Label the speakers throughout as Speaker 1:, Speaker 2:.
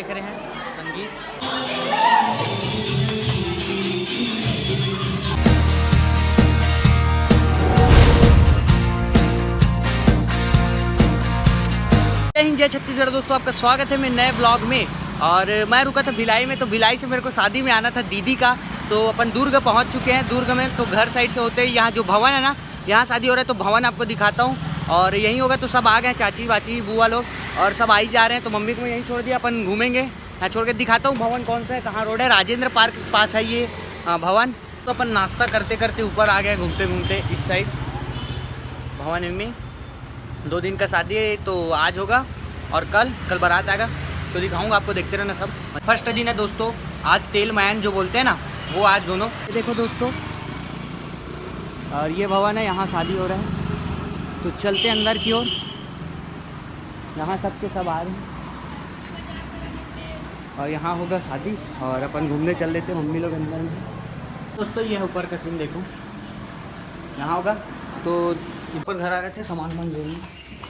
Speaker 1: देख रहे हैं संगीत। जय हिंद, जय छत्तीसगढ़। दोस्तों आपका स्वागत है मेरे नए ब्लॉग में। और मैं रुका था भिलाई में, तो भिलाई से मेरे को शादी में आना था दीदी का। तो अपन दुर्ग पहुंच चुके हैं। दुर्ग में तो घर साइड से होते ही यहाँ जो भवन है ना, यहाँ शादी हो रहा है, तो भवन आपको दिखाता हूँ। और यहीं होगा, तो सब आ गए, चाची वाची बुआ लोग और सब आई जा रहे हैं। तो मम्मी को मैं यहीं छोड़ दिया, अपन घूमेंगे। यहाँ छोड़ के दिखाता हूँ भवन कौन सा है, कहाँ रोड है। राजेंद्र पार्क के पास है ये भवन। तो अपन नाश्ता करते करते ऊपर आ गए, घूमते घूमते इस साइड भवन में। 2 दिन का शादी है, तो आज होगा और कल बारात आएगा, तो दिखाऊंगा आपको, देखते रहना सब। फर्स्ट दिन है दोस्तों, आज तेल मैन जो बोलते हैं ना, वो आज दोनों। ये देखो दोस्तों, और ये भवन है, यहाँ शादी हो रहा है। तो चलते अंदर की ओर, यहाँ सबके सब आ रहे हैं और यहाँ होगा शादी। और अपन घूमने चल लेते हैं, मम्मी लोग अंदर में। दोस्तों ये ऊपर का सीन देखो, यहाँ होगा। तो ऊपर घर आ गए थे, सामान लेने,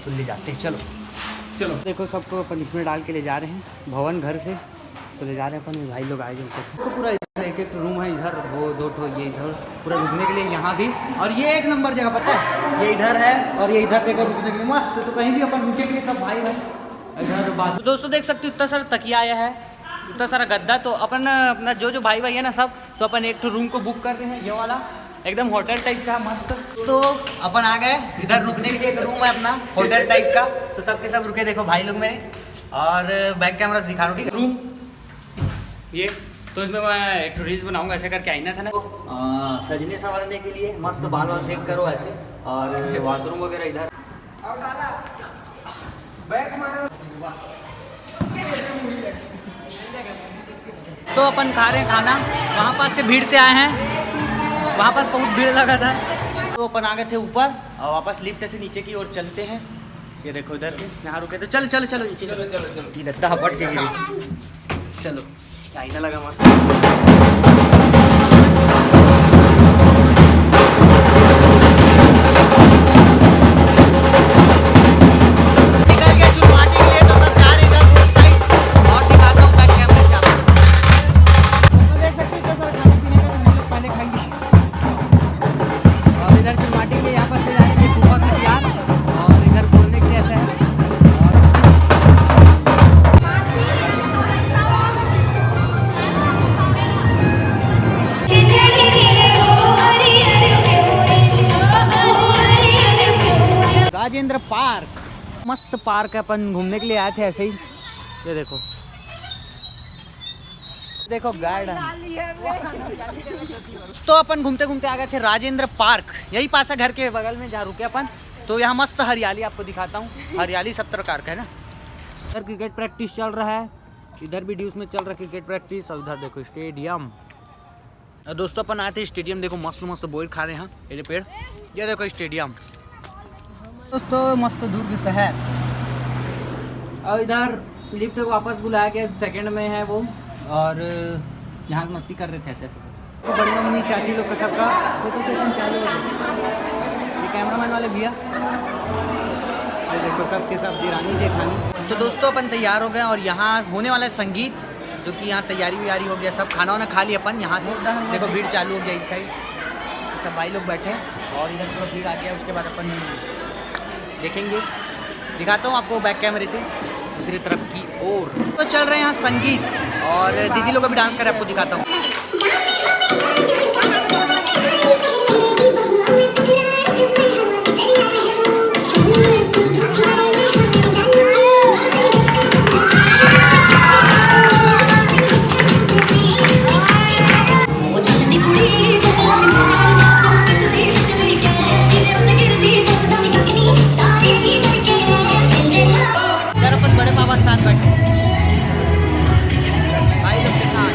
Speaker 1: तो ले जाते हैं। चलो देखो, सबको अपन इसमें डाल के ले जा रहे हैं भवन घर से। तो ले जा रहे हैं अपन, भाई लोग आए जो। तो पूरा इधर एक रूम है, इधर वो 2 ठो, ये इधर पूरा रुकने के लिए यहाँ भी। और ये 1 नंबर जगह पता है, ये इधर है और ये इधर देखो रुकने के लिए मस्त। तो कहीं भी अपन रुके के लिए सब भाई इधर बात। तो दोस्तों देख सकते हो, इतना सारा तकिया आया है, इतना सारा गद्दा। तो अपन अपना जो भाई है ना सब, तो अपन एक रूम को बुक कर रहे हैं, ये वाला एकदम होटल टाइप का मस्त। तो अपन आ गए, इधर रुकने के लिए एक रूम है अपना होटल टाइप का। तो सबके सब रुके, देखो भाई लोग मेरे। और बैक कैमरा दिखा रहा हूँ, ठीक है। रूम ये, तो इसमें मैं एक रील्स बनाऊंगा, ऐसे करके आईना था ना, सजने संवरने के लिए मस्त बाल वाल सेट करो ऐसे। और वॉशरूम वगैरह इधर। तो अपन खा रहे हैं खाना, वहाँ पास से भीड़ से आए हैं, वहाँ पास बहुत भीड़ लगा था। तो अपन आ गए थे ऊपर और वापस लिफ्ट से नीचे की ओर चलते हैं। ये देखो इधर से यहाँ रुके, तो चलो नीचे चलो। हपट के गिरी। चलो, आईना लगा मस्त। निकल गया चुनवाटी के लिए, तो सब जा रहे इधर रोड साइड। और दिखाता हूँ बैक कैमरे से आपको। तो देख सकते हैं, सर खाने पीने का तो हम लोग पहले खाएंगे। और इधर चुनवाटी के लिए यहाँ पर ले जाएंगे फूफा का प्यार। और इधर बोलने के लिए ऐसा है। राजेंद्र पार्क मस्त पार्क है, अपन घूमने के लिए आए थे ऐसे ही। ये देखो गार्डन। तो अपन घूमते घूमते आ गए थे राजेंद्र पार्क, यही पास है घर के बगल में जहाँ रुके अपन। तो यहाँ मस्त हरियाली आपको दिखाता हूँ, हरियाली 70 कार का है ना। इधर क्रिकेट प्रैक्टिस चल रहा है, इधर भी ड्यूस में चल रहा है क्रिकेट प्रैक्टिस। और उधर देखो स्टेडियम। दोस्तों अपन आए थे स्टेडियम, देखो मस्त मस्त बोल खा रहे हैं ये पेड़। ये देखो स्टेडियम दोस्तों, मस्त दुर्ग शहर। और इधर लिफ्ट को वापस बुलाया गया, सेकंड में है वो। और यहाँ से मस्ती कर रहे थे ऐसे। तो बड़ी मम्मी चाची लोग का सबका फोटो सेशन चालू हो गया। ये कैमरामैन वाले भैया, ये देखो सबके सब दिरानी जेठानी। तो दोस्तों अपन तैयार हो गए और यहाँ होने वाला है संगीत, जो कि यहाँ तैयारी व्यारी हो गया, सब खाना वाना खा लिया अपन। यहाँ से देखो भीड़ चालू हो गया इस साइड, सब भाई लोग बैठे और इधर पूरा भीड़ आ गया। उसके बाद अपन देखेंगे, दिखाता हूँ आपको बैक कैमरे से दूसरी तरफ की ओर। तो चल रहे हैं यहाँ संगीत और दीदी लोग अभी डांस कर रहे हैं, आपको दिखाता हूँ। अपन बड़े पापा के साथ बैठे भाई लोग के साथ।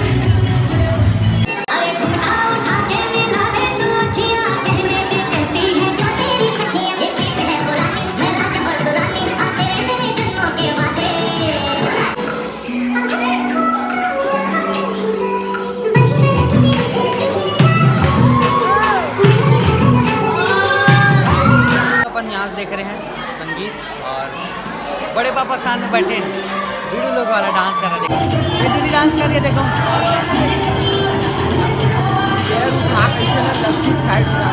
Speaker 1: अपन यहाँ से देख रहे हैं संगीत और बड़े पापा के साथ में बैठे हैं। वीडियो लोग वाला डांस कर रहा है, देखो ये दीदी डांस कर रही है, देखो साइड में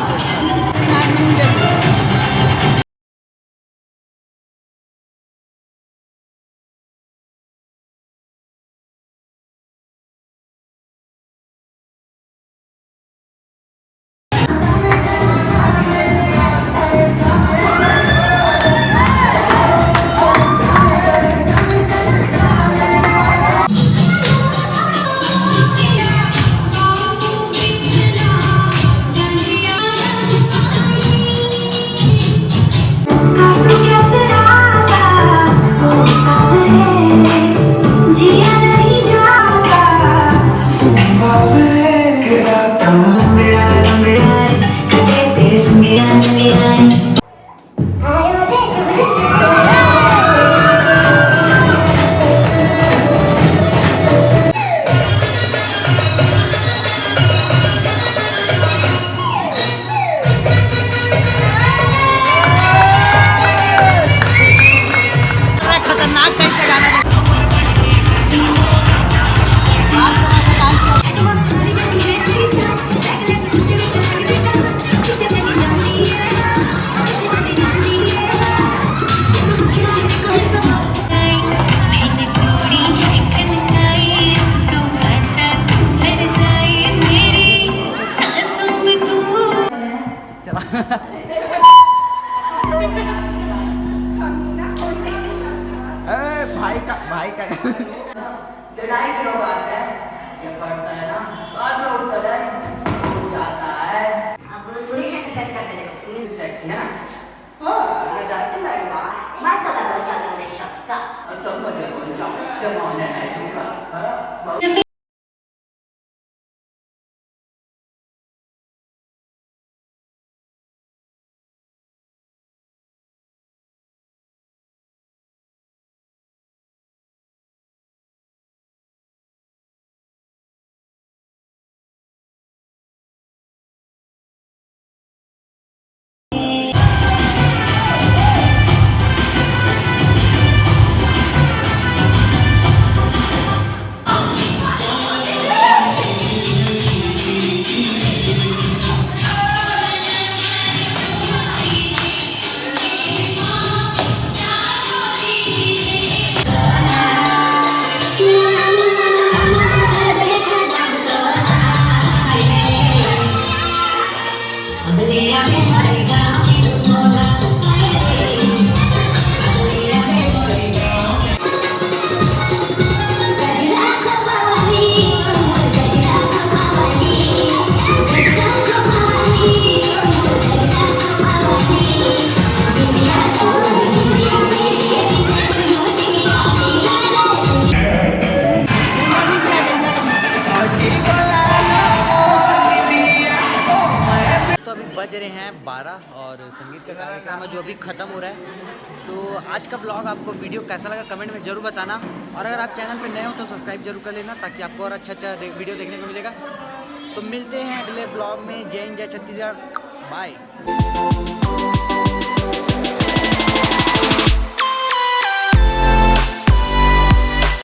Speaker 1: खतरनाक कैसे गाना भाई का लड़ाई की बात है, ये पड़ता है ना बाद में उठता है हो जाता है। अब सुई सेट कैसे करते हैं, सुई सेट है ना, हां ये दाती मेरी बात मैं तो बता नहीं सकता, तो मुझे बोल जाओ जब होने है दूंगा। हां बज रहे हैं 12 और संगीत का कार्यक्रम है जो अभी ख़त्म हो रहा है। तो आज का ब्लॉग आपको वीडियो कैसा लगा कमेंट में ज़रूर बताना, और अगर आप चैनल पर नए हो तो सब्सक्राइब जरूर कर लेना ताकि आपको और अच्छा वीडियो देखने को मिलेगा। तो मिलते हैं अगले ब्लॉग में। जय हिंद, जय छत्तीसगढ़, बाय।